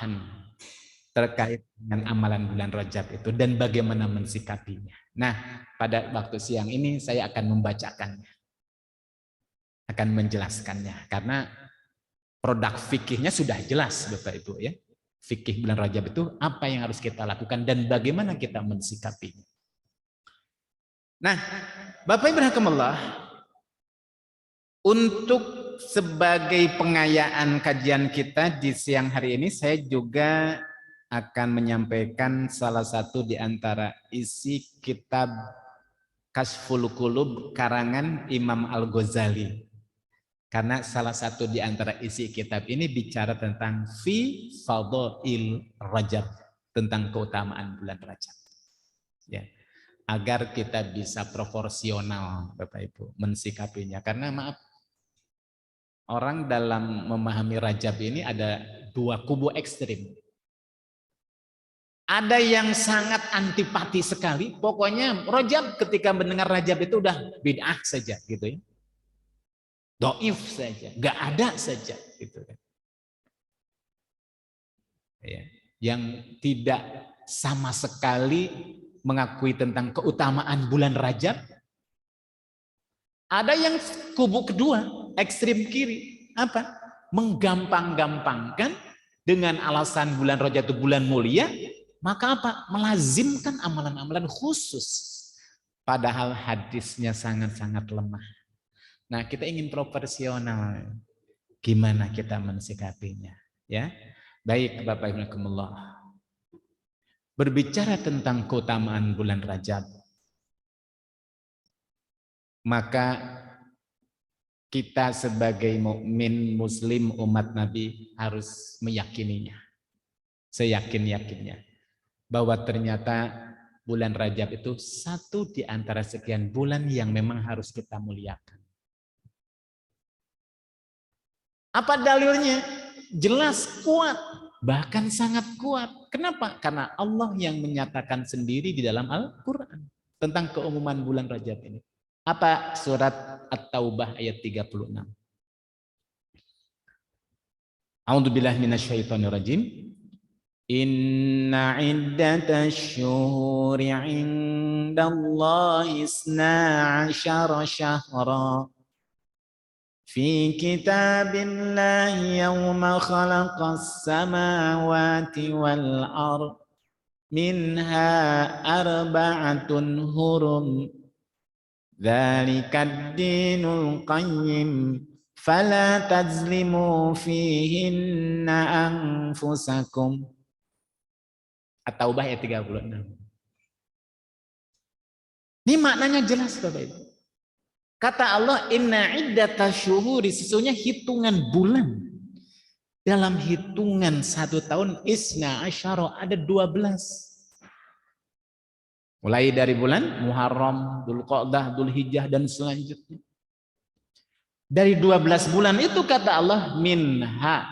tambahan terkait dengan amalan bulan Rajab itu dan bagaimana mensikapinya. Nah, pada waktu siang ini saya akan membacakannya, akan menjelaskannya, karena produk fikihnya sudah jelas Bapak Ibu ya. Fikih bulan Rajab itu apa yang harus kita lakukan dan bagaimana kita mensikapinya. Nah, Bapak Ibu rahimakumullah, untuk sebagai pengayaan kajian kita di siang hari ini, saya juga akan menyampaikan salah satu di antara isi kitab Kashful Qulub karangan Imam Al-Ghazali. Karena salah satu di antara isi kitab ini bicara tentang fi fadhail Rajab, tentang keutamaan bulan Rajab. Ya. Agar kita bisa proporsional Bapak Ibu mensikapinya, karena maaf, orang dalam memahami Rajab ini ada dua kubu ekstrim. Ada yang sangat antipati sekali, pokoknya Rajab, ketika mendengar Rajab itu udah bid'ah saja gitu ya. Doif saja, nggak ada saja gitu kan. Ya, yang tidak sama sekali mengakui tentang keutamaan bulan Rajab. Ada yang kubu kedua, ekstrim kiri, apa? Menggampang-gampangkan dengan alasan bulan Rajab itu bulan mulia, maka apa? Melazimkan amalan-amalan khusus. Padahal hadisnya sangat-sangat lemah. Nah, kita ingin proporsional. Gimana kita mensikapinya? Ya, baik Bapak Ibu rahimakumullah. Berbicara tentang keutamaan bulan Rajab, maka kita sebagai mukmin muslim umat Nabi harus meyakininya. Seyakin-yakinnya bahwa ternyata bulan Rajab itu satu di antara sekian bulan yang memang harus kita muliakan. Apa dalilnya? Jelas, kuat, bahkan sangat kuat. Kenapa? Karena Allah yang menyatakan sendiri di dalam Al-Quran tentang keumuman bulan Rajab ini. Apa? Surat At-Taubah ayat 36. A'udzubillahi minasyaitonirrajim. Inna iddatash syuhuri 'indallahi 12 syahra fi kitabillahi yawma khalaqas samawati wal ardh minha arba'atun hurum dzalikad dinul qayyim fala tazlimu fihinna anfusakum. At-Taubah ayat 36. Ini maknanya jelas Bapak Ibu. Kata Allah, inna iddatash syuhuri, sesungguhnya hitungan bulan. Dalam hitungan 1 tahun, isna asyara, ada 12. Mulai dari bulan Muharram, Dzulqa'dah, Dzulhijjah, dan selanjutnya. Dari 12 bulan itu kata Allah, minha,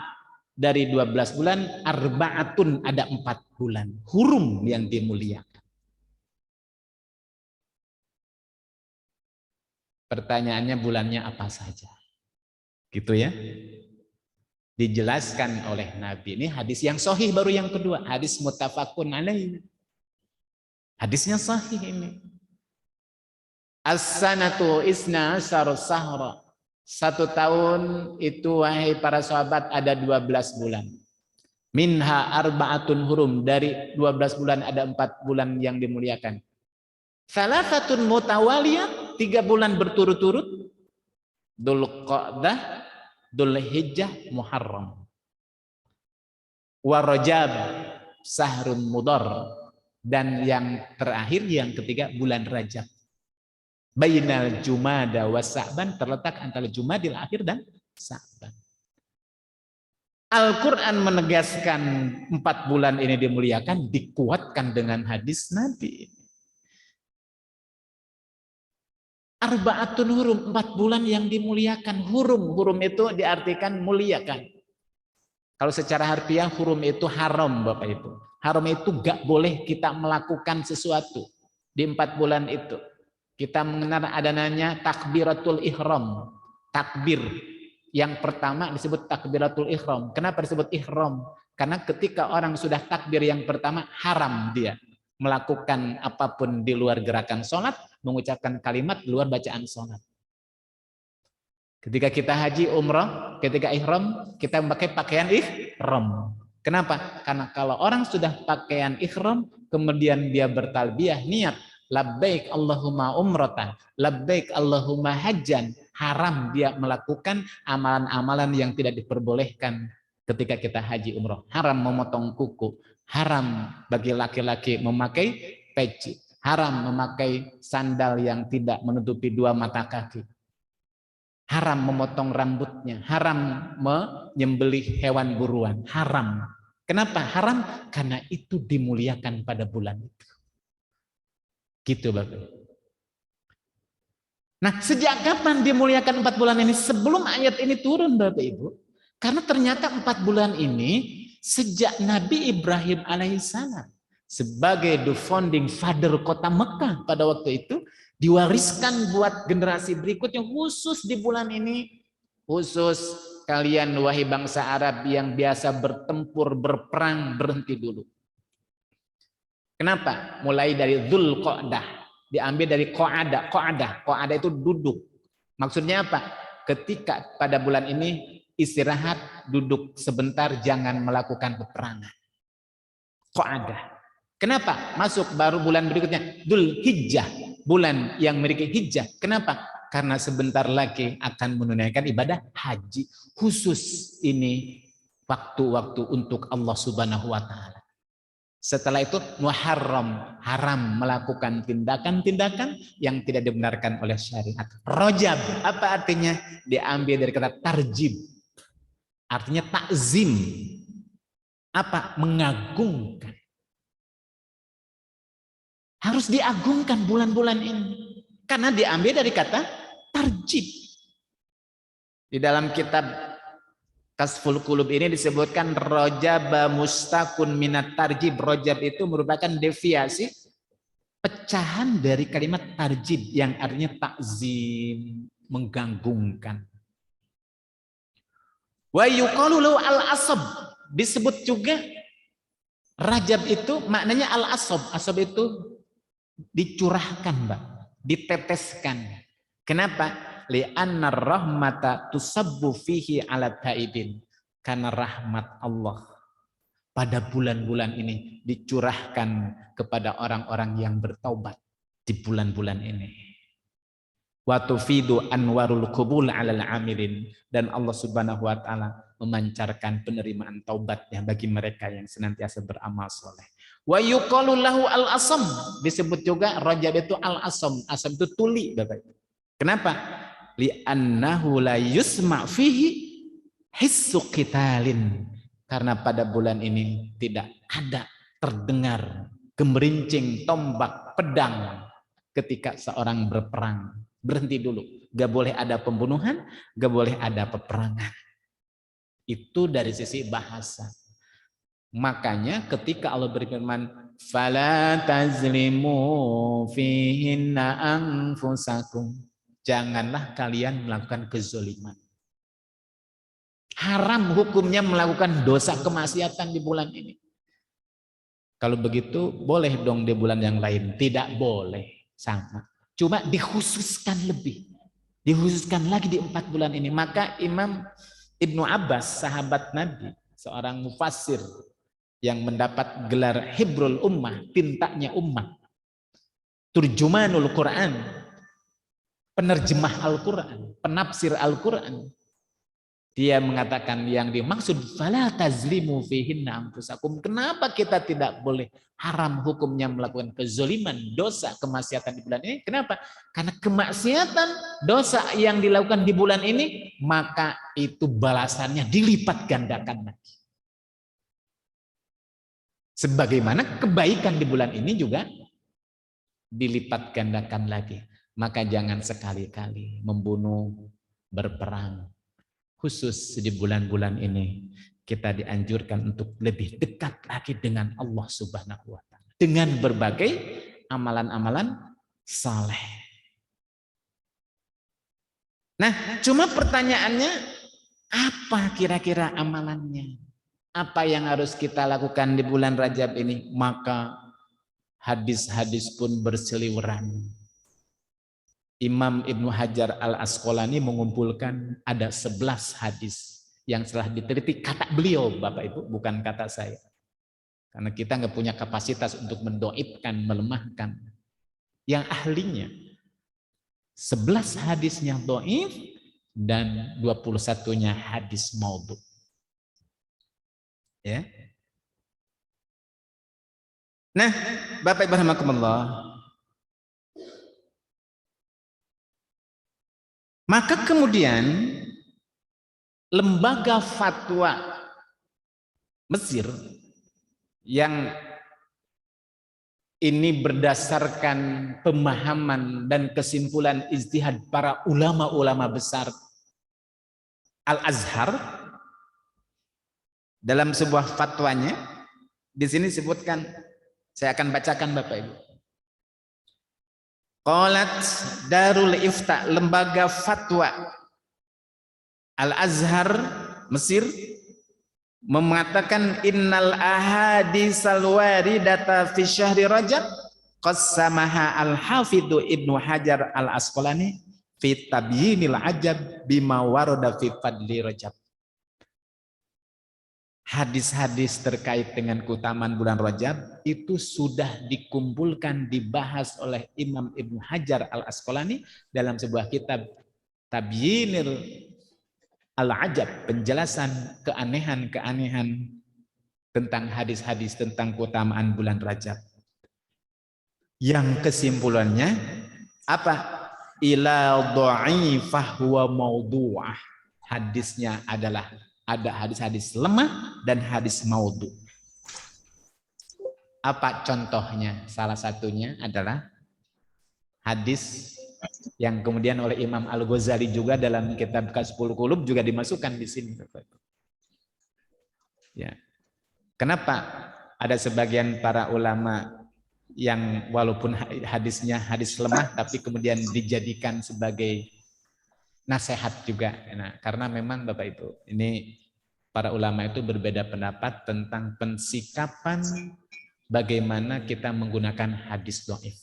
dari 12 bulan, arba'atun, ada 4 bulan. Hurum yang dimuliakan. Pertanyaannya bulannya apa saja? Gitu ya. Dijelaskan oleh Nabi. Ini hadis yang sahih baru yang kedua. Hadis muttafaqun alaih. Hadisnya sahih ini. As-sanatu isna asyara sahra. 1 tahun itu wahai para sahabat ada 12 bulan. Minha arba'atun hurum, dari 12 bulan ada 4 bulan yang dimuliakan. Salafatun mutawaliyah, 3 bulan berturut-turut. Dzulqa'dah, Dzulhijjah, Muharram. Wa Rajab, Sahrun Mudhar, dan yang terakhir yang ketiga bulan Rajab. Bainal Jumada wa Sa'ban, terletak antara Jumadil akhir dan Sa'ban. Al-Quran menegaskan 4 bulan ini dimuliakan, dikuatkan dengan hadis Nabi. Arba'atun hurum, 4 bulan yang dimuliakan. Hurum itu diartikan muliakan. Kalau secara harfiah hurum itu haram Bapak Ibu. Haram itu gak boleh kita melakukan sesuatu di 4 bulan itu. Kita mengenal ada namanya takbiratul ihram. Takbir yang pertama disebut takbiratul ihram. Kenapa disebut ihram? Karena ketika orang sudah takbir yang pertama, haram dia melakukan apapun di luar gerakan sholat, mengucapkan kalimat di luar bacaan sholat. Ketika kita haji, umrah, ketika ihram, kita memakai pakaian ihram. Kenapa? Karena kalau orang sudah pakaian ihram, kemudian dia bertalbiyah, niat, labbaik Allahumma umratan, labbaik Allahumma hajjan, haram dia melakukan amalan-amalan yang tidak diperbolehkan ketika kita haji umrah. Haram memotong kuku, haram bagi laki-laki memakai peci, haram memakai sandal yang tidak menutupi dua mata kaki, haram memotong rambutnya, haram menyembelih hewan buruan, haram. Kenapa haram? Karena itu dimuliakan pada bulan itu. Gitu Bapak. Nah, sejak kapan dimuliakan 4 bulan ini? Sebelum ayat ini turun Bapak Ibu. Karena ternyata 4 bulan ini sejak Nabi Ibrahim alaihissalam sebagai the founding father kota Mekah pada waktu itu diwariskan buat generasi berikutnya, khusus di bulan ini, khusus kalian wahai bangsa Arab yang biasa bertempur, berperang, berhenti dulu. Kenapa? Mulai dari Dzulqa'dah, diambil dari Qa'adah itu duduk. Maksudnya apa? Ketika pada bulan ini istirahat, duduk sebentar, jangan melakukan peperangan. Qa'adah. Kenapa? Masuk baru bulan berikutnya, Dzulhijjah, bulan yang memiliki hijjah. Kenapa? Karena sebentar lagi akan menunaikan ibadah haji. Khusus ini waktu-waktu untuk Allah Subhanahu wa Ta'ala. Setelah itu Muharram, haram melakukan tindakan-tindakan yang tidak dibenarkan oleh syariat. Rajab, apa artinya? Diambil dari kata tarjib. Artinya takzim. Apa? Mengagungkan. Harus diagungkan bulan-bulan ini. Karena diambil dari kata tarjib. Di dalam kitab Kasful Qulub ini disebutkan Rajab mustaqun minat tarjib. Rajab itu merupakan deviasi, pecahan dari kalimat tarjib yang artinya takzim, menggagungkan. Wa yuqalu lahu al-asab, disebut juga Rajab itu maknanya al-asab. Asab itu dicurahkan, Mbak, diteteskan. Kenapa? Li'anna rahmata tusabbu fihi ala taibin. Karena rahmat Allah pada bulan-bulan ini dicurahkan kepada orang-orang yang bertaubat di bulan-bulan ini. Wa tufidu anwarul qubul 'alal 'amilin, dan Allah Subhanahu wa taala memancarkan penerimaan taubatnya bagi mereka yang senantiasa beramal soleh. Wa yuqalu lahu al-asam, disebut juga Rajab itu al-asam. Asam itu tuli, Bapak. Kenapa? Li'annahu la yusma' fihi hissu qitalin. Karena pada bulan ini tidak ada terdengar gemerincing tombak pedang ketika seorang berperang. Berhenti dulu, gak boleh ada pembunuhan, gak boleh ada peperangan. Itu dari sisi bahasa. Makanya ketika Allah berfirman, fala tazlimu fihinna anfusakum, janganlah kalian melakukan kezaliman. Haram hukumnya melakukan dosa kemaksiatan di bulan ini. Kalau begitu boleh dong di bulan yang lain? Tidak boleh, sama. Cuma dikhususkan lebih. Dikhususkan lagi di 4 bulan ini. Maka Imam Ibnu Abbas, sahabat Nabi, seorang mufassir yang mendapat gelar Hibrul Ummah, tintanya ummah, Turjumanul Quran, penerjemah Al-Quran, penafsir Al-Quran, dia mengatakan yang dimaksud fala tazlimu fihinna anfusakum. Kenapa kita tidak boleh haram hukumnya melakukan kezaliman, dosa, kemaksiatan di bulan ini? Kenapa? Karena kemaksiatan, dosa yang dilakukan di bulan ini, maka itu balasannya dilipat gandakan lagi. Sebagaimana kebaikan di bulan ini juga dilipat gandakan lagi. Maka jangan sekali-kali membunuh, berperang. Khusus di bulan-bulan ini kita dianjurkan untuk lebih dekat lagi dengan Allah Subhanahu wa Ta'ala dengan berbagai amalan-amalan saleh. Nah, cuma pertanyaannya apa kira-kira amalannya? Apa yang harus kita lakukan di bulan Rajab ini? Maka hadis-hadis pun berseliweran. Imam Ibnu Hajar Al-Asqalani mengumpulkan ada 11 hadis yang telah diteliti, kata beliau Bapak Ibu, bukan kata saya. Karena kita nggak punya kapasitas untuk mendoibkan, melemahkan. Yang ahlinya 11 hadisnya doif dan 21-nya hadis maudhu. Ya. Nah, Bapak Ibu rahimakumullah, maka kemudian lembaga fatwa Mesir yang ini berdasarkan pemahaman dan kesimpulan ijtihad para ulama-ulama besar Al-Azhar, dalam sebuah fatwanya di sini disebutkan, saya akan bacakan Bapak Ibu. Qalat Darul Ifta, lembaga fatwa Al-Azhar Mesir, mengatakan innal ahaditsal waridata fi syahri Rajab qassamaha al-Hafidzu Ibnu Hajar Al-Asqalani fi tabyinil ajab bima warada fi fadli Rajab. Hadis-hadis terkait dengan keutamaan bulan Rajab itu sudah dikumpulkan, dibahas oleh Imam Ibnu Hajar Al-Asqalani dalam sebuah kitab Tabyinil Al-Ajab, penjelasan keanehan-keanehan tentang hadis-hadis tentang keutamaan bulan Rajab. Yang kesimpulannya apa? Ila dha'ifah wa maudhu'ah. Hadisnya adalah ada hadis-hadis lemah dan hadis maudhu. Apa contohnya? Salah satunya adalah hadis yang kemudian oleh Imam Al-Ghazali juga dalam kitab Kasful Qulub juga dimasukkan di sini. Ya. Kenapa ada sebagian para ulama yang walaupun hadisnya hadis lemah tapi kemudian dijadikan sebagai nasihat juga? Nah, karena memang Bapak Ibu, ini para ulama itu berbeda pendapat tentang pensikapan bagaimana kita menggunakan hadis dhaif.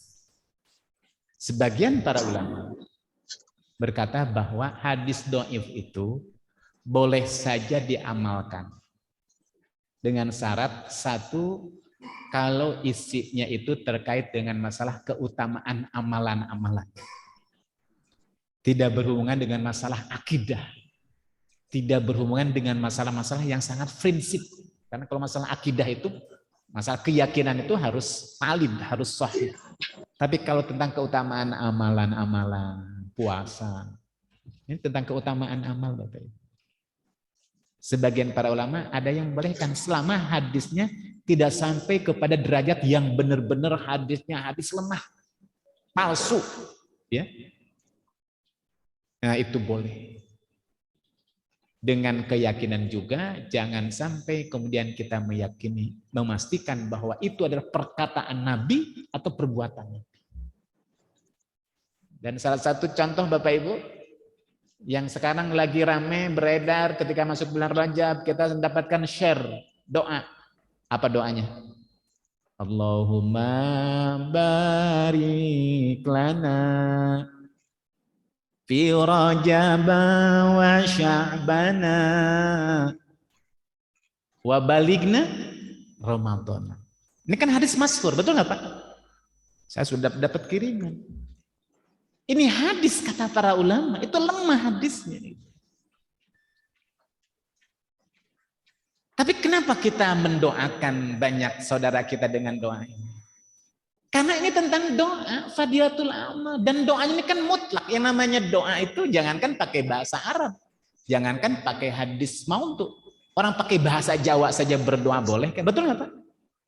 Sebagian para ulama berkata bahwa hadis dhaif itu boleh saja diamalkan dengan syarat satu, kalau isinya itu terkait dengan masalah keutamaan amalan-amalan, tidak berhubungan dengan masalah akidah, tidak berhubungan dengan masalah-masalah yang sangat prinsip. Karena kalau masalah akidah itu, masalah keyakinan itu harus valid, harus sahih. Tapi kalau tentang keutamaan amalan-amalan, puasa, ini tentang keutamaan amal Bapak. Sebagian para ulama ada yang bolehkan selama hadisnya tidak sampai kepada derajat yang benar-benar hadisnya hadis lemah, palsu, ya. Nah, itu boleh. Dengan keyakinan juga, jangan sampai kemudian kita meyakini, memastikan bahwa itu adalah perkataan Nabi atau perbuatan Nabi. Dan salah satu contoh Bapak Ibu, yang sekarang lagi rame beredar ketika masuk bulan Rajab, kita mendapatkan share doa. Apa doanya? Allahumma barik lana fi Rajab wa Sya'bana wa baligna Ramadan. Ini kan hadis masyhur, betul nggak Pak? Saya sudah dapat kiriman. Ini hadis kata para ulama, itu lemah hadisnya. Tapi kenapa kita mendoakan banyak saudara kita dengan doa ini? Karena ini tentang doa, fadilatul amal. Dan doanya ini kan mutlak. Yang namanya doa itu jangankan pakai bahasa Arab. Jangankan pakai hadis maudhu. Orang pakai bahasa Jawa saja berdoa boleh. Betul nggak Pak?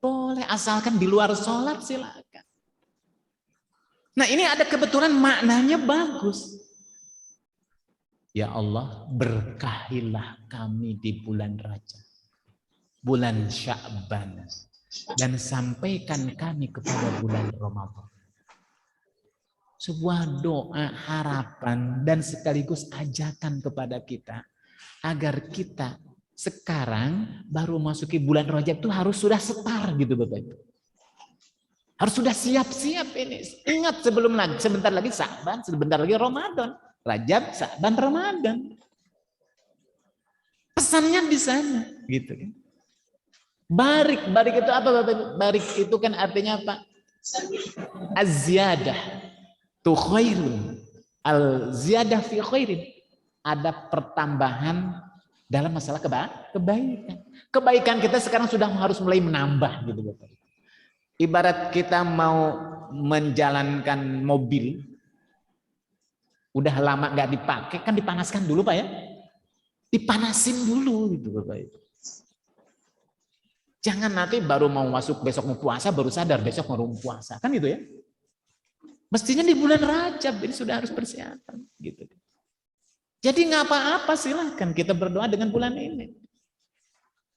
Boleh, asalkan di luar sholat silakan. Nah ini ada kebetulan maknanya bagus. Ya Allah, berkahilah kami di bulan Rajab, bulan Sya'ban, dan sampaikan kami kepada bulan Ramadan. Sebuah doa harapan dan sekaligus ajakan kepada kita agar kita Sekarang baru masuki bulan Rajab tuh harus sudah setar gitu Bapak Ibu. Harus sudah siap-siap ini. Ingat sebentar lagi Sa'ban, sebentar lagi Ramadan. Rajab, Sa'ban, Ramadan. Pesannya di sana gitu kan. Barik itu apa Bapak Ibu? Barik itu kan artinya apa? Az-ziyadah tu khairun. Al-ziyadah fi khairin. Ada pertambahan dalam masalah kebaikan. Kebaikan kita sekarang sudah harus mulai menambah gitu Bapak. Ibarat kita mau menjalankan mobil, udah lama nggak dipakai, kan dipanaskan dulu Pak ya. Dipanasin dulu gitu Bapak. Jangan nanti baru mau masuk besok mau puasa baru sadar besok mau puasa, kan gitu ya. Mestinya di bulan Rajab ini sudah harus persiapan gitu. Jadi nggak apa-apa, silahkan kita berdoa dengan bulan ini.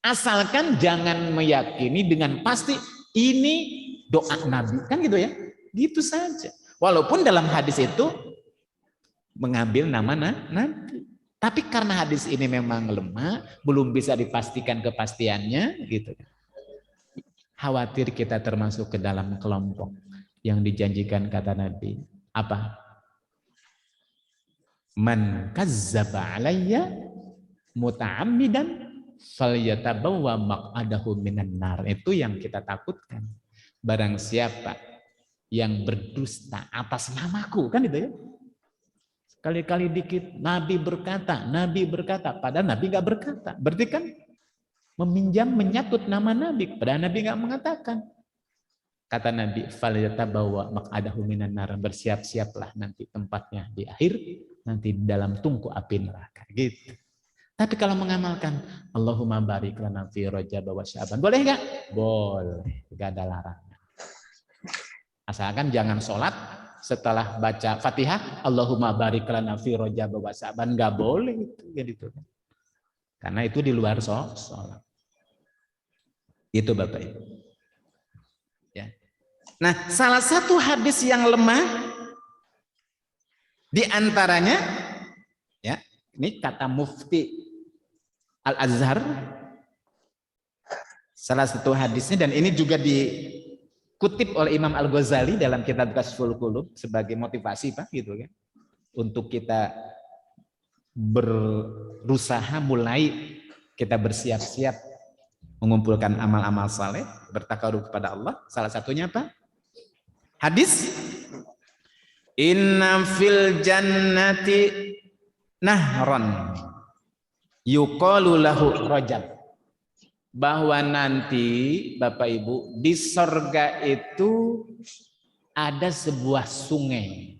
Asalkan jangan meyakini dengan pasti ini doa Nabi, kan gitu ya. Gitu saja. Walaupun dalam hadis itu mengambil nama Nabi. Tapi karena hadis ini memang lemah, belum bisa dipastikan kepastiannya, gitu. Khawatir kita termasuk ke dalam kelompok yang dijanjikan kata Nabi. Apa? Man kazzaba alayya muta'ammidan falyatabawwa maq'adahu minan nar. Itu yang kita takutkan. Barang siapa yang berdusta atas namaku, kan itu ya. Kali-kali dikit Nabi berkata, padahal Nabi nggak berkata. Berarti kan menyatut nama Nabi, padahal Nabi nggak mengatakan. Kata Nabi, falyatabawwa maq'adahu minan nar. Bersiap-siaplah nanti tempatnya di akhir, nanti di dalam tungku api neraka, gitu. Tapi kalau mengamalkan Allahumma barik lana fi Rajab wa Sya'ban, boleh enggak? Boleh, enggak ada larangan. Asalkan jangan sholat setelah baca Fatihah Allahumma barik lana fi Rajab wa Sya'ban, enggak boleh itu, gitu. Karena itu di luar sholat. Itu Bapak Ibu. Ya. Nah, salah satu hadis yang lemah di antaranya, ya, ini kata Mufti Al-Azhar, salah satu hadisnya, dan ini juga dikutip oleh Imam Al-Ghazali dalam kitab Kashful Qulub sebagai motivasi Pak, gitu kan, untuk kita berusaha mulai kita bersiap-siap mengumpulkan amal-amal saleh, bertakarub kepada Allah. Salah satunya apa? Hadis inna fil jannati nahron yuqalu lahu Rajab. Bahwa nanti Bapak Ibu di sorga itu ada sebuah sungai.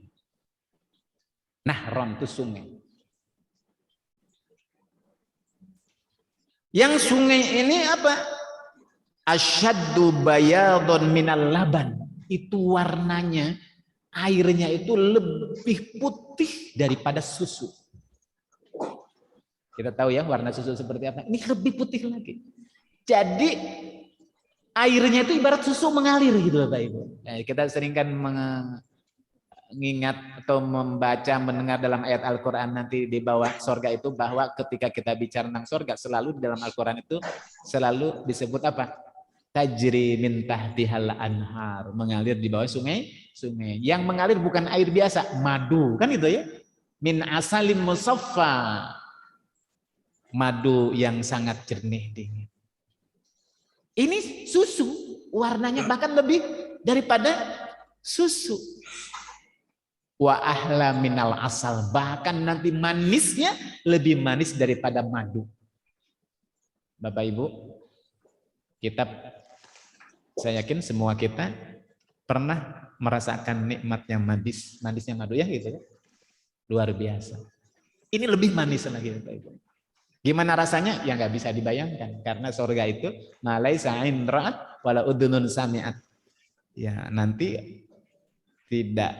Nahron itu sungai. Yang sungai ini apa? Asyaddu bayadun minal laban. Itu warnanya, airnya itu lebih putih daripada susu. Kita tahu ya warna susu seperti apa. Ini lebih putih lagi. Jadi airnya itu ibarat susu mengalir gitu Bapak Ibu. Nah, kita sering kan mengingat atau membaca, mendengar dalam ayat Al-Quran nanti di bawah sorga itu, bahwa ketika kita bicara tentang sorga selalu di dalam Al-Quran itu selalu disebut apa? Tajri min tahtihal anhar, mengalir di bawah sungai. Yang mengalir bukan air biasa, madu, kan itu ya. Min asalim musaffa, madu yang sangat jernih dingin. Ini susu, warnanya bahkan lebih daripada susu. Wa ahla minal asal, bahkan nanti manisnya lebih manis daripada madu. Bapak Ibu, saya yakin semua kita pernah merasakan nikmatnya manisnya madu ya, gitu ya. Luar biasa. Ini lebih manis lagi Bapak Ibu. Gimana rasanya? Ya nggak bisa dibayangkan, karena surga itu malaisa ain ra'at wala udhunun sami'at. Ya, nanti tidak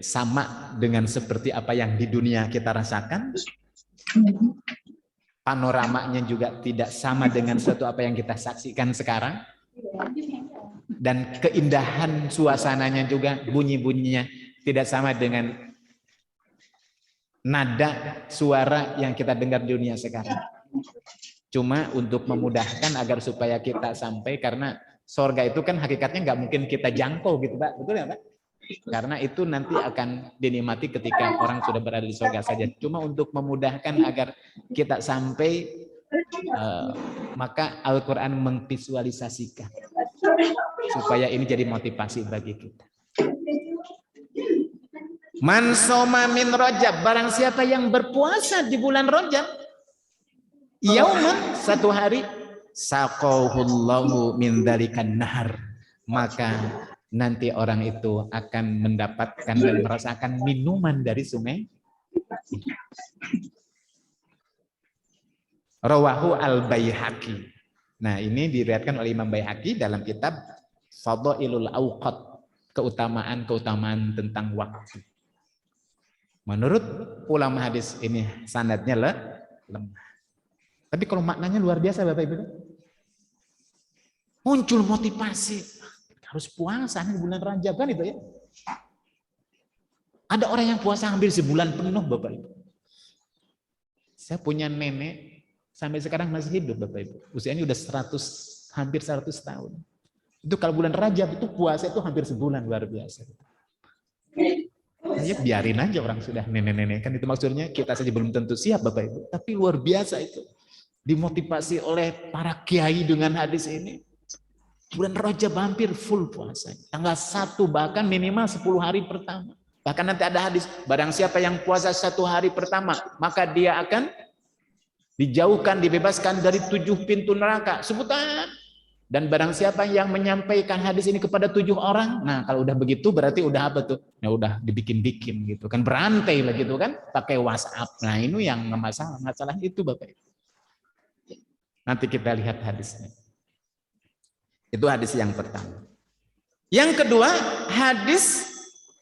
sama dengan seperti apa yang di dunia kita rasakan. Panoramanya juga tidak sama dengan sesuatu apa yang kita saksikan sekarang. Dan keindahan suasananya juga, bunyi-bunyinya tidak sama dengan nada suara yang kita dengar di dunia sekarang. Cuma untuk memudahkan agar supaya kita sampai, karena sorga itu kan hakikatnya nggak mungkin kita jangkau gitu Pak, betul ya Pak? Karena itu nanti akan dinikmati ketika orang sudah berada di sorga saja. Cuma untuk memudahkan agar kita sampai, maka Al-Quran memvisualisasikan supaya ini jadi motivasi bagi kita. Man soma min Rajab, barang siapa yang berpuasa di bulan Rajab, yauman, satu hari, saqahullahu min dzalikan nahar, maka nanti orang itu akan mendapatkan dan merasakan minuman dari sungai. Rawahu al-Baihaqi. Nah, ini diriwayatkan oleh Imam Baihaqi dalam kitab Fadailul Awqat, keutamaan tentang waktu. Menurut ulama hadis ini sanadnya lemah. Tapi kalau maknanya luar biasa Bapak Ibu. Muncul motivasi. Harus puasa di bulan Rajab kan itu ya. Ada orang yang puasa hampir sebulan penuh Bapak Ibu. Saya punya nenek sampai sekarang masih hidup Bapak Ibu. Usianya udah hampir 100 tahun. Itu kalau bulan Rajab itu puasa itu hampir sebulan, luar biasa. Ya biarin aja orang sudah nenek-nenek, kan itu maksudnya kita saja belum tentu siap Bapak Ibu. Tapi luar biasa itu. Dimotivasi oleh para kiai dengan hadis ini. Bulan Rajab hampir full puasa. Tanggal 1 bahkan minimal 10 hari pertama. Bahkan nanti ada hadis, barang siapa yang puasa 1 hari pertama, maka dia akan dijauhkan, dibebaskan dari 7 pintu neraka. Sebutan. Dan barang siapa yang menyampaikan hadis ini kepada 7 orang, nah kalau udah begitu berarti udah apa tuh? Ya udah dibikin-bikin gitu kan, berantai lah gitu kan, pakai WhatsApp. Nah ini yang masalah itu Bapak Ibu. Nanti kita lihat hadisnya. Itu hadis yang pertama. Yang kedua, hadis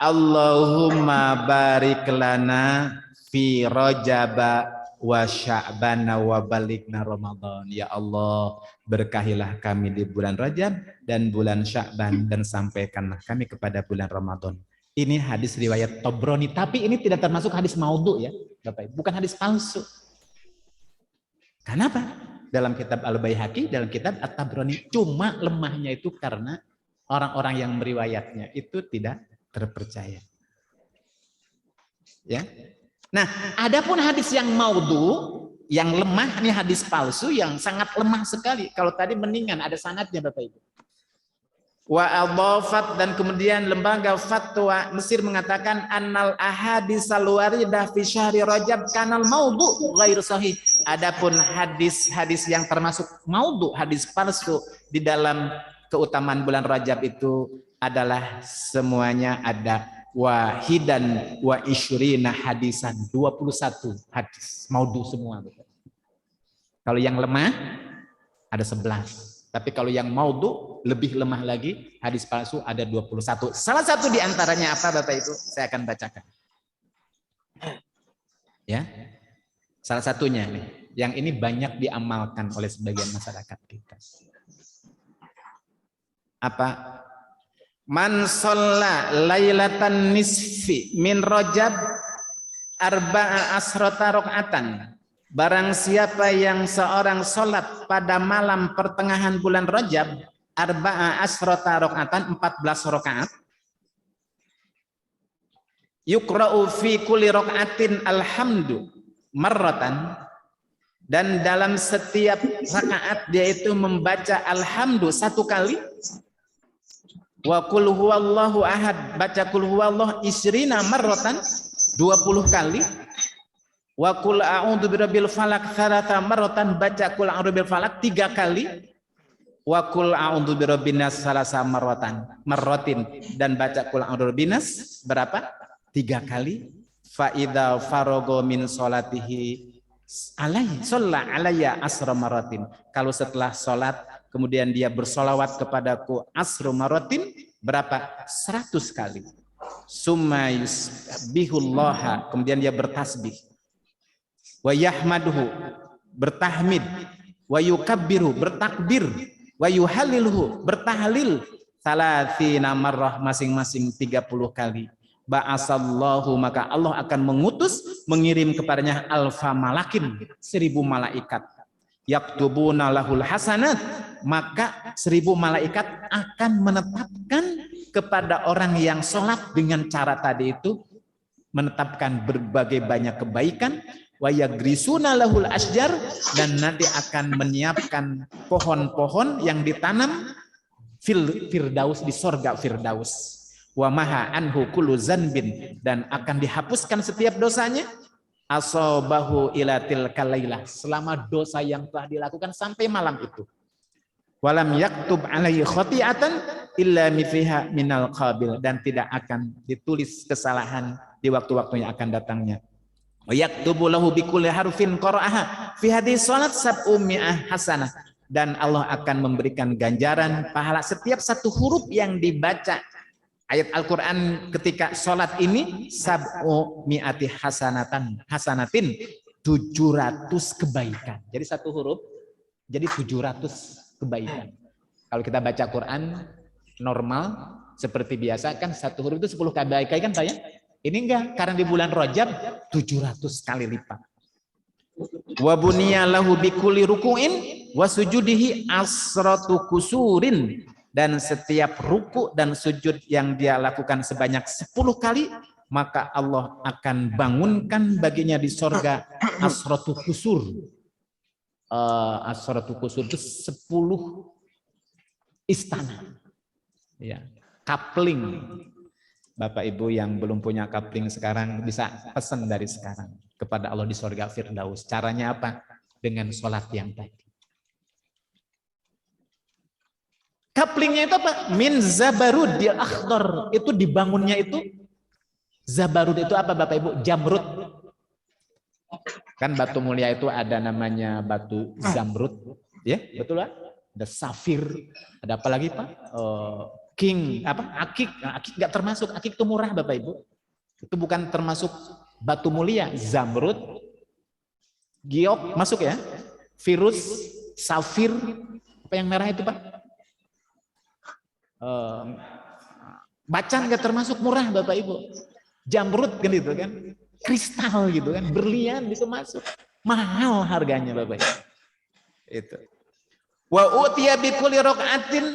Allahumma barik lana fi Rajaba wa Sya'bana wa balikna Ramadan. Ya Allah, berkahilah kami di bulan Rajab dan bulan Sya'ban, dan sampaikanlah kami kepada bulan Ramadan. Ini hadis riwayat Tabrani, tapi ini tidak termasuk hadis maudhu ya, Bapak Ibu, bukan hadis palsu. Kenapa? Dalam kitab Al-Baihaqi, dalam kitab At-Tabrani, cuma lemahnya itu karena orang-orang yang meriwayatnya itu tidak terpercaya. Ya. Nah, adapun hadis yang maudhu, yang lemah, ini hadis palsu yang sangat lemah sekali. Kalau tadi mendingan ada sanadnya Bapak Ibu. Wa adhafat, dan kemudian lembaga fatwa Mesir mengatakan annal ahaditsal waridah fi syahri Rajab kanal maudhu ghairu sahih. Adapun hadis-hadis yang termasuk maudhu, hadis palsu di dalam keutamaan bulan Rajab itu adalah semuanya ada wahidan wa isyrina hadisan, 21 hadis maudhu semua. Kalau yang lemah ada 11, tapi kalau yang maudhu lebih lemah lagi, hadis palsu ada 21. Salah satu di antaranya apa Bapak Ibu? Saya akan bacakan. Ya. Salah satunya nih, yang ini banyak diamalkan oleh sebagian masyarakat kita. Apa? Man sholla lailatan nisfi min Rajab arba'a asrota rakaatan. Barang siapa yang seorang sholat pada malam pertengahan bulan Rajab, arba'a asrota rakaatan, 14 rakaat. Yuqra'u fi kulli rakaatin alhamdu marratan, dan dalam setiap rakaat dia itu membaca alhamdu 1 kali. Wa qul huwallahu ahad, baca qul huwallahu isrina marratan, 20 kali. Wa qul a'udzu birabbil falaq 3 marratan, baca qul a'udzu birabbil falaq 3 kali. Wa qul a'udzu birabbin nas 3 marratin, dan baca qul a'udzu birabbin nas berapa? 3 kali. Fa idza faraga min sholatihi alaihi shalla alayya asra marratin. Kalau setelah salat kemudian dia bersolawat kepadaku asru maratin, berapa? 100 kali. Summa yusbihullaha, kemudian dia bertasbih. Wa yahmaduhu, bertahmid. Wa yukabbiru, bertakbir. Wa yuhalliluhu, bertahlil. 30 marrah, masing-masing 30 kali. Ba'asallahu, maka Allah akan mengutus, mengirim kepadanya alfa malakin, 1000 malaikat. yaktubuna lahul hasanat, maka 1000 malaikat akan menetapkan kepada orang yang sholat dengan cara tadi itu, menetapkan berbagai banyak kebaikan. Wa yagrisuna lahul asjar, dan nanti akan menyiapkan pohon-pohon yang ditanam firdaus, di sorga firdaus. Wa maha anhu kullu zanbin, dan akan dihapuskan setiap dosanya. Asobahu ilatil kalailah, selama dosa yang telah dilakukan sampai malam itu. Walam yaktub alaihi khoti'atan illa mithliha minal qabil, dan tidak akan ditulis kesalahan di waktu-waktu yang akan datangnya. Wa yaktubu lahu bikulli harfin qara'aha fi hadis salat sab'umi'ah hasanah, dan Allah akan memberikan ganjaran pahala setiap satu huruf yang dibaca ayat Al-Quran ketika sholat ini, sab'umi'ati hasanatin, 700 kebaikan. Jadi satu huruf jadi 700 kebaikan. Kalau kita baca Quran normal seperti biasa kan satu huruf itu 10 kebaikan kan Pak ya? Ini enggak, karena di bulan Rajab 700 kali lipat. Wa buniya lahu bikulli ruku'in wa sujudihi asratu kusurin, dan setiap ruku dan sujud yang dia lakukan sebanyak 10 kali, maka Allah akan bangunkan baginya di sorga asratu kusur. Asratu kusur itu 10 istana. Ya, kapling. Bapak Ibu yang belum punya kapling sekarang bisa pesan dari sekarang kepada Allah di sorga firdaus. Caranya apa? Dengan sholat yang tadi. Kaplingnya itu apa? Min zabarud dia akhdar. Itu dibangunnya itu zabarud itu apa Bapak Ibu? Jamrud. Kan batu mulia itu ada namanya batu zamrud, ya betul lah. Ada safir, ada apa lagi Pak? King apa? Akik. Nah, akik nggak termasuk. Akik itu murah Bapak Ibu. Itu bukan termasuk batu mulia. Zamrud, giok masuk ya. Virus, safir, apa yang merah itu Pak? Bacan nggak termasuk murah Bapak Ibu. Jamrud kan itu kan, kristal gitu kan, berlian itu masuk, mahal harganya Bapak Ibu. Itu. Wa utiya bi kulli raka'atin,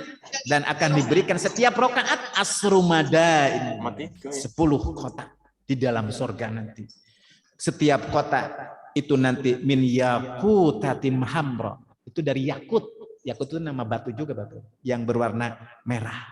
dan akan diberikan setiap rakaat asru madain, 10 kota di dalam surga nanti. Setiap kota itu nanti min yakutatim hamra, itu dari yakut. Yakut itu nama batu juga Bapak, yang berwarna merah.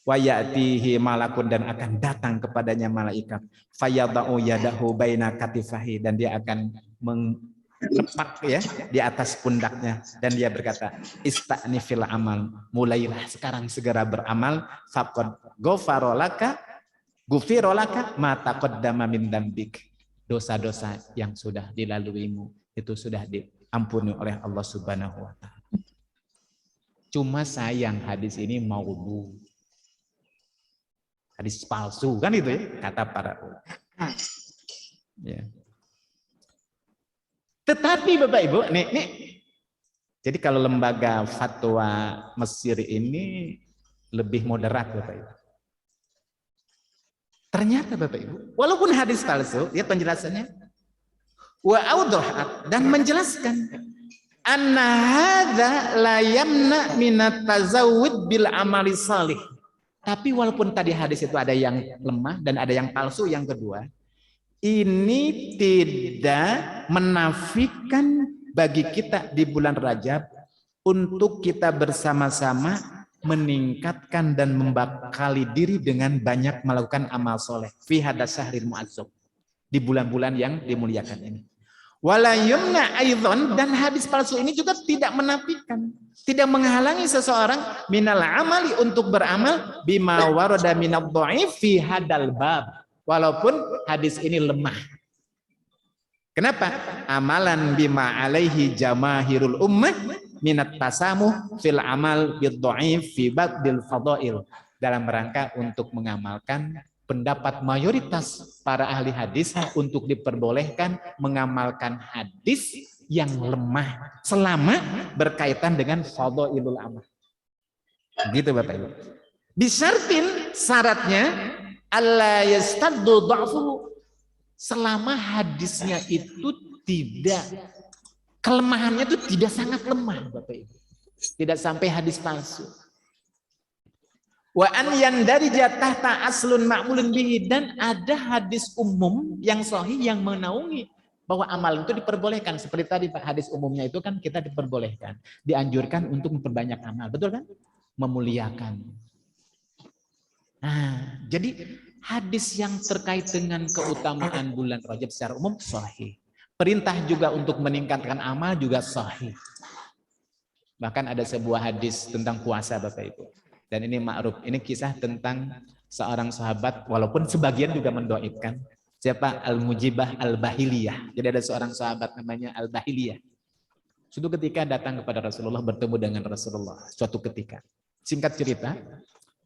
Wa ya'tihi malakun, dan akan datang kepadanya malaikat. Fayadau yadahu baina katifahi, dan dia akan melepak ya di atas pundaknya, dan dia berkata, ista'nifil amal, mulailah sekarang segera beramal. Faqad ghafarolaka ma taqaddama min dzambik, dosa-dosa yang sudah dilaluimu itu sudah diampuni oleh Allah Subhanahu wa taala. Cuma sayang hadis ini maudhu, hadis palsu kan itu ya kata para ulama. Ya. Tetapi Bapak Ibu, nih, jadi kalau lembaga fatwa Mesir ini lebih moderat Bapak Ibu. Ternyata Bapak Ibu, walaupun hadis palsu, lihat penjelasannya. Wa awdahat, dan menjelaskan anna hadza la yamna minat tazawwud bil amali salih. Tapi walaupun tadi hadis itu ada yang lemah dan ada yang palsu, yang kedua, ini tidak menafikan bagi kita di bulan Rajab untuk kita bersama-sama meningkatkan dan membekali diri dengan banyak melakukan amal soleh fi hadas syahril mu'azzam, di bulan-bulan yang dimuliakan ini. Wala yumna aidzon, dan hadis palsu ini juga tidak menafikan, tidak menghalangi seseorang minal amali untuk beramal bima warada minad dhaif fi hadal bab, walaupun hadis ini lemah. Kenapa? Amalan bima alaihi jamahirul ummah minat tasamuh fil amal bid dhaif fi badil fadail, dalam rangka untuk mengamalkan pendapat mayoritas para ahli hadis untuk diperbolehkan mengamalkan hadis yang lemah selama berkaitan dengan fadailul amal. Begitu Bapak Ibu. Bisyartin, syaratnya alla yastaddu dha'fu, selama hadisnya itu tidak kelemahannya itu tidak sangat lemah, Bapak Ibu. Tidak sampai hadis palsu. Wa an yandari tahta aslun ma'mulun bihi, dan ada hadis umum yang sahih yang menaungi bahwa amal itu diperbolehkan. Seperti tadi Pak, hadis umumnya itu kan kita diperbolehkan, dianjurkan untuk memperbanyak amal, betul kan? Memuliakan. Nah, jadi hadis yang terkait dengan keutamaan bulan Rajab secara umum sahih. Perintah juga untuk meningkatkan amal juga sahih. Bahkan ada sebuah hadis tentang puasa Bapak Ibu. Dan ini ma'ruf, ini kisah tentang seorang sahabat, walaupun sebagian juga mendoaibkan. Siapa? Al-Mujibah Al-Bahiliyah. Jadi ada seorang sahabat namanya Al-Bahiliyah. Suatu ketika datang kepada Rasulullah, bertemu dengan Rasulullah. Suatu ketika. Singkat cerita,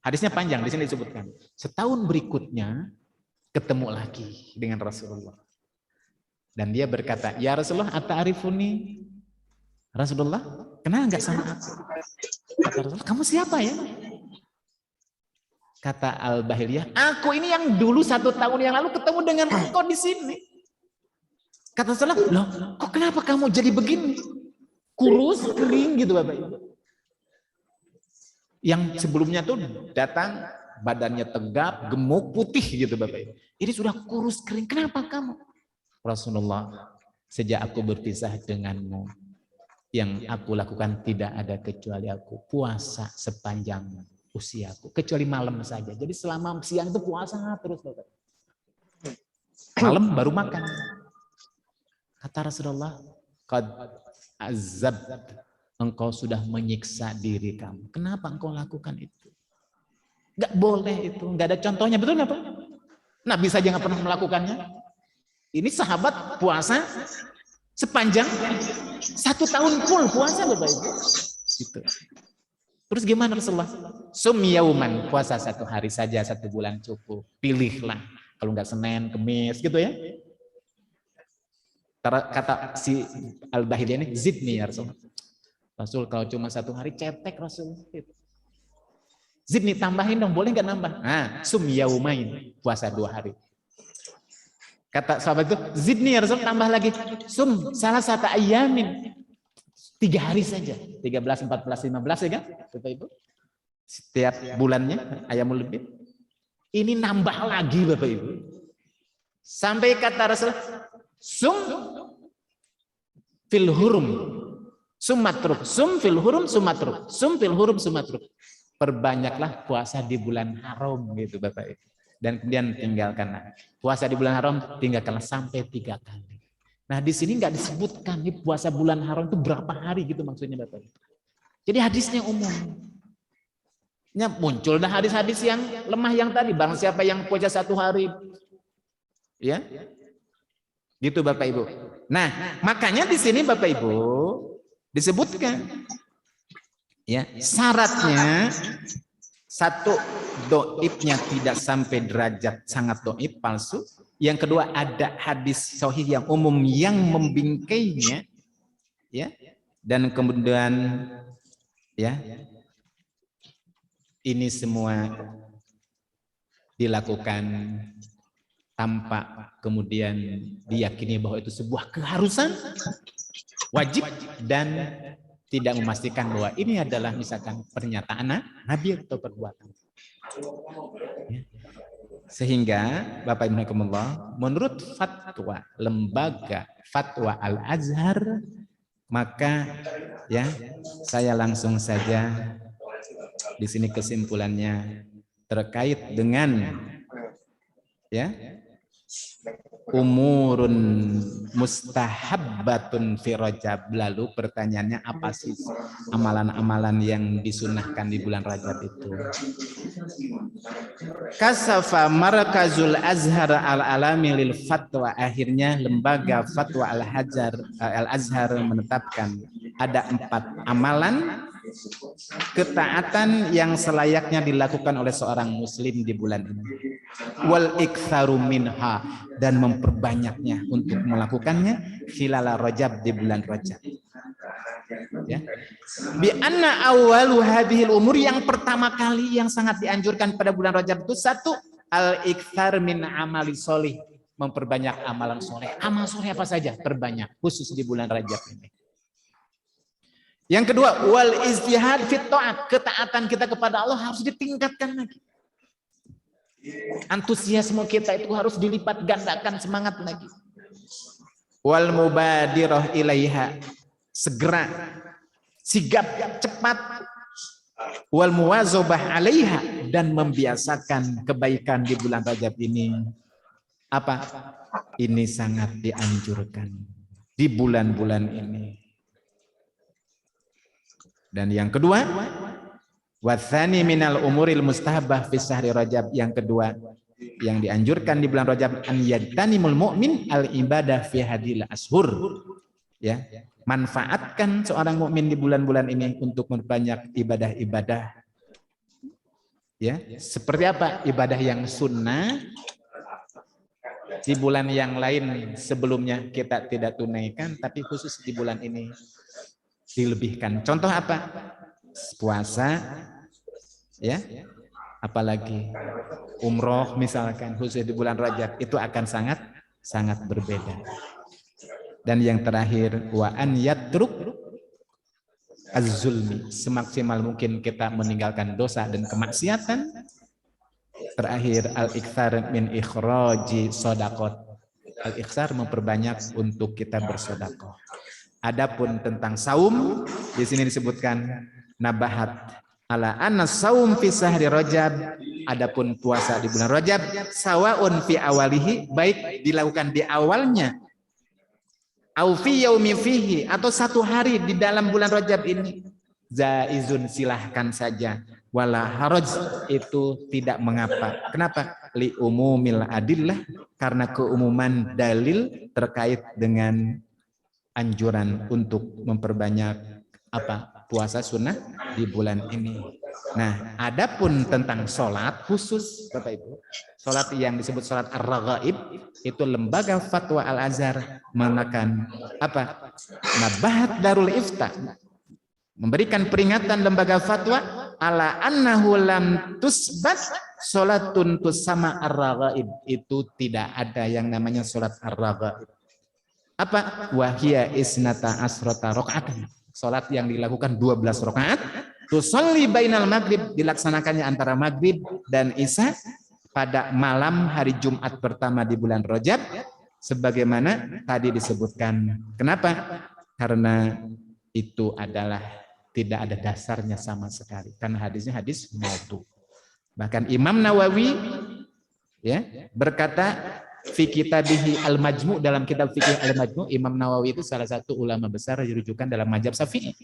hadisnya panjang, di sini disebutkan. Setahun berikutnya, ketemu lagi dengan Rasulullah. Dan dia berkata, ya Rasulullah, ata'arifuni? Rasulullah, kenal nggak sama aku? Kata Rasulullah, kamu siapa ya? Kata Al-Bahiliyah, aku ini yang dulu 1 tahun yang lalu ketemu dengan engkau di sini. Kata Rasulullah, loh, kok kenapa kamu jadi begini? Kurus, kering gitu Bapak Ibu. Yang sebelumnya tuh datang, badannya tegap, gemuk, putih gitu Bapak Ibu. Ini sudah kurus, kering, kenapa kamu? Rasulullah, sejak aku berpisah denganmu, yang aku lakukan tidak ada kecuali aku puasa sepanjang usiaku, kecuali malam saja. Jadi selama siang itu puasa terus Bapak. Malam baru makan. Kata Rasulullah, qad azab, engkau sudah menyiksa diri kamu. Kenapa engkau lakukan itu? Enggak boleh itu, enggak ada contohnya, betul nggak Pak? Nabi saja nggak pernah melakukannya. Ini sahabat puasa sepanjang 1 tahun full puasa Bapak Ibu. Gitu. Terus gimana Rasulullah? Sum yauman, puasa 1 hari saja, 1 bulan cukup. Pilihlah, kalau nggak Senin, Kemis, gitu ya. Kata si Al-Bahiliyah ini, zidni ya Rasul. Rasul kalau cuma 1 hari cetek Rasul. Zidni tambahin dong, boleh nggak nambah? Nah, sum yaumain, puasa 2 hari. Kata sahabat itu, zidni ya Rasul, tambah lagi. Sum salah 1 ayamin. 3 hari saja. 13, 14, 15 ya kan? Bapak Ibu. Setiap bulannya, ayamul bid. Ini nambah lagi Bapak Ibu. Sampai kata Rasul, sum fil hurum sumatruk. Sum fil hurum sumatruk. Sum fil hurum sumatruk. Perbanyaklah puasa di bulan haram gitu Bapak Ibu. Dan kemudian tinggalkanlah puasa di bulan haram, tinggalkanlah sampai 3 kali. Nah di sini nggak disebutkan nih puasa bulan haram itu berapa hari gitu maksudnya Bapak. Jadi hadisnya umum. Muncul dah hadis-hadis yang lemah yang tadi. Barang siapa yang puasa 1 hari, ya, gitu Bapak Ibu. Nah makanya di sini Bapak Ibu disebutkan, ya syaratnya 1 doibnya tidak sampai derajat sangat doib palsu. Yang kedua ada hadis sahih yang umum yang membingkainya, ya. Dan kemudian ya ini semua dilakukan tanpa kemudian diyakini bahwa itu sebuah keharusan, wajib, dan tidak memastikan bahwa ini adalah misalkan pernyataan Nabi atau perbuatan. Ya. Sehingga Bapak Ibu rahimakumullah, menurut fatwa lembaga fatwa Al-Azhar, maka ya saya langsung saja di sini kesimpulannya terkait dengan ya umurun mustahabbatun fi Rajab. Lalu pertanyaannya apa sih amalan-amalan yang disunahkan di bulan Rajab itu? Kasafa markazul Azhar al-alami lil fatwa. Akhirnya lembaga fatwa Al-Azhar menetapkan ada 4 amalan ketaatan yang selayaknya dilakukan oleh seorang muslim di bulan ini. Wal iktsaru minha, dan memperbanyaknya untuk melakukannya hilal Rajab, di bulan Rajab. Ya. Bi anna awwalu hadhil umur, yang pertama kali yang sangat dianjurkan pada bulan Rajab itu 1 al iktsar min amali sholih, memperbanyak amalan soleh. Amal soleh apa saja perbanyak, khusus di bulan Rajab ini. Yang kedua, wal ijtihad fit ta'at, ketaatan kita kepada Allah harus ditingkatkan lagi. Antusiasme kita itu harus dilipat gandakan semangat lagi. Wal mubadirah ilaiha, segera, sigap, cepat. Wal muwazabah alaiha, dan membiasakan kebaikan di bulan Rajab ini. Apa? Ini sangat dianjurkan di bulan-bulan ini. Dan yang kedua, wathani minal umuril mustahabah fi syahri Rajab, yang kedua yang dianjurkan di bulan Rajab, an yajtanimul mu'min al ibadah fi hadil ashur, ya, manfaatkan seorang mukmin di bulan-bulan ini untuk memperbanyak ibadah-ibadah, ya, seperti apa? Ibadah yang sunnah di bulan yang lain sebelumnya kita tidak tunaikan, tapi khusus di bulan ini dilebihkan. Contoh apa? Puasa, ya, apalagi umroh misalkan, khusus di bulan Rajab itu akan sangat berbeda. Dan yang terakhir, wa an yatruk az-zulmi, semaksimal mungkin kita meninggalkan dosa dan kemaksiatan. Terakhir, al-iktsar min ikhraji shadaqat, al-iktsar memperbanyak untuk kita bersedekah. Adapun tentang saum, di sini disebutkan nabahat ala anna saum fi syahri Rajab, adapun puasa di bulan Rajab, sawaun fi awalihi, baik dilakukan di awalnya, au fi yaumi fihi, atau satu hari di dalam bulan Rajab ini, zaizun, silahkan saja, wala haraj, itu tidak mengapa. Kenapa? Li umumil adillah, karena keumuman dalil terkait dengan anjuran untuk memperbanyak apa? Puasa sunnah di bulan ini. Nah, adapun tentang sholat khusus, Bapak Ibu, sholat yang disebut sholat ar-raghaib, itu lembaga fatwa Al-Azhar menekan apa? Nabahat Darul Ifta, memberikan peringatan lembaga fatwa ala annahu lam tusbat sholatun tusama ar-raghaib, itu tidak ada yang namanya sholat ar-raghaib. Apa? Wahia isnata asrota rakaatan, salat yang dilakukan 12 rakaat, tusalli bainal maghrib, dilaksanakannya antara maghrib dan isya pada malam hari Jumat pertama di bulan Rajab, sebagaimana tadi disebutkan. Kenapa? Karena itu adalah tidak ada dasarnya sama sekali, karena hadisnya hadis maudhu. Bahkan Imam Nawawi, ya, berkata fi kitabihi al-majmu', dalam kitab fikih al-majmu', Imam Nawawi itu salah satu ulama besar dirujukan dalam mazhab Syafi'i.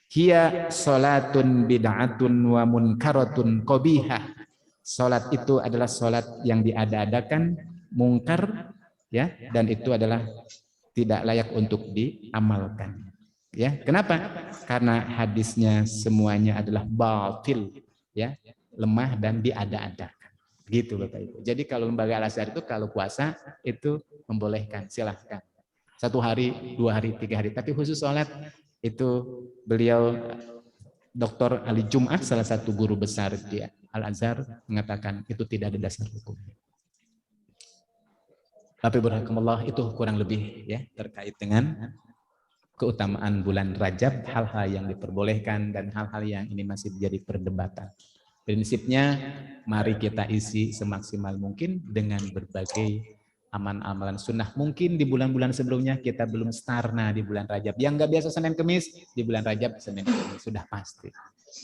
Hiya salatun bid'atun wa munkaratun qabihah. Salat itu adalah salat yang diada-adakan, mungkar, ya, dan itu adalah tidak layak untuk diamalkan. Ya, kenapa? Karena hadisnya semuanya adalah batil, ya, lemah dan diada-adakan. Gitu Bapak Ibu. Jadi kalau lembaga Al-Azhar itu kalau puasa itu membolehkan, silahkan. 1 hari, 2 hari, 3 hari. Tapi khusus sholat itu beliau Dr. Ali Jum'ah, salah satu guru besar di Al-Azhar, mengatakan itu tidak ada dasar hukum. Tapi barakallah, itu kurang lebih ya terkait dengan keutamaan bulan Rajab, hal-hal yang diperbolehkan dan hal-hal yang ini masih menjadi perdebatan. Prinsipnya, mari kita isi semaksimal mungkin dengan berbagai amalan sunnah. Mungkin di bulan-bulan sebelumnya kita belum starna di bulan Rajab. Yang nggak biasa Senin Kemis, di bulan Rajab Senin Kemis, sudah pasti.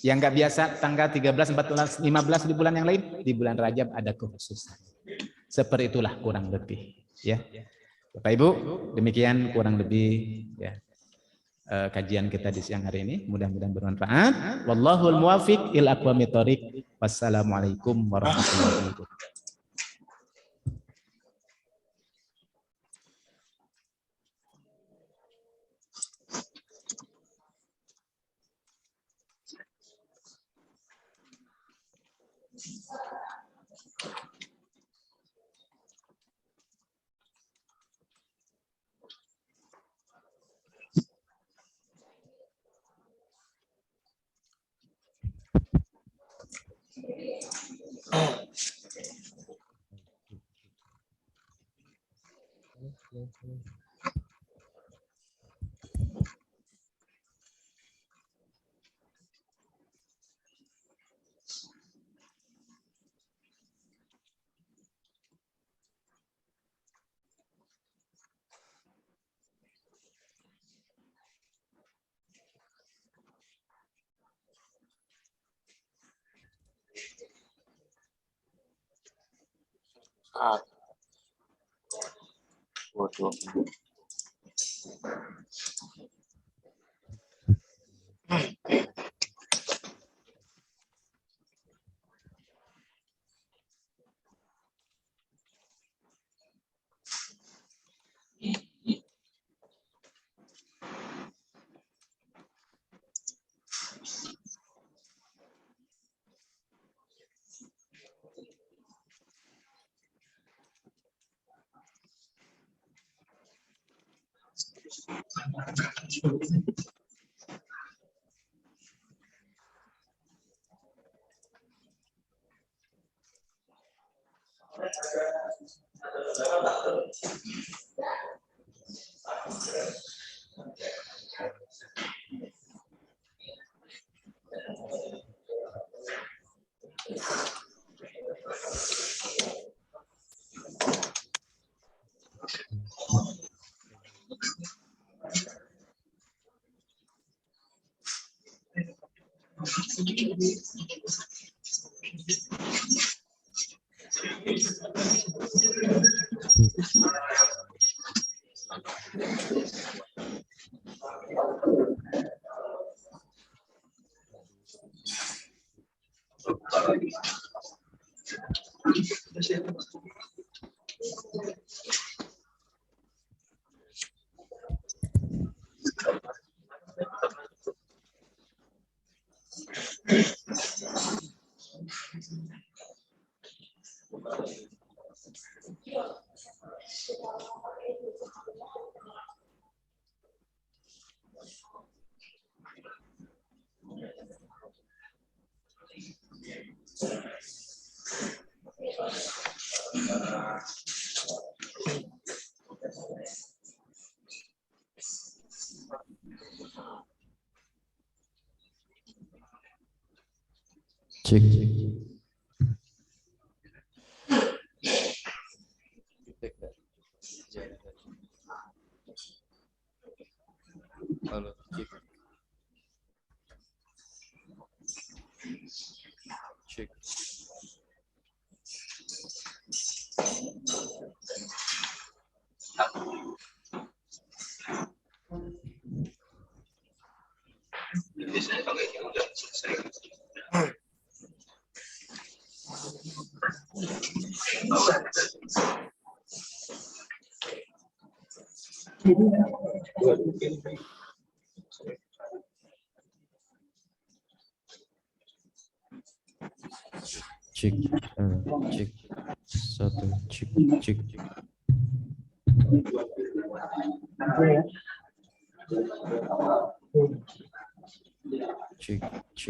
Yang nggak biasa tanggal 13, 14, 15 di bulan yang lain, di bulan Rajab ada kekhususan. Seperti itulah kurang lebih. Ya, Bapak Ibu, demikian kurang lebih ya kajian kita di siang hari ini, mudah-mudahan bermanfaat. Wallahul muwafiq ila aqwamit thoriq. Wassalamualaikum warahmatullahi wabarakatuh. Bodoh. Cek. Halo, cek. Cek. Cek, cek, satu, cek, cek, cek, cek,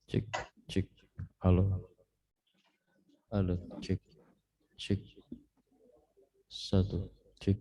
cek, cek, halo, halo, cek, cek, satu, cek,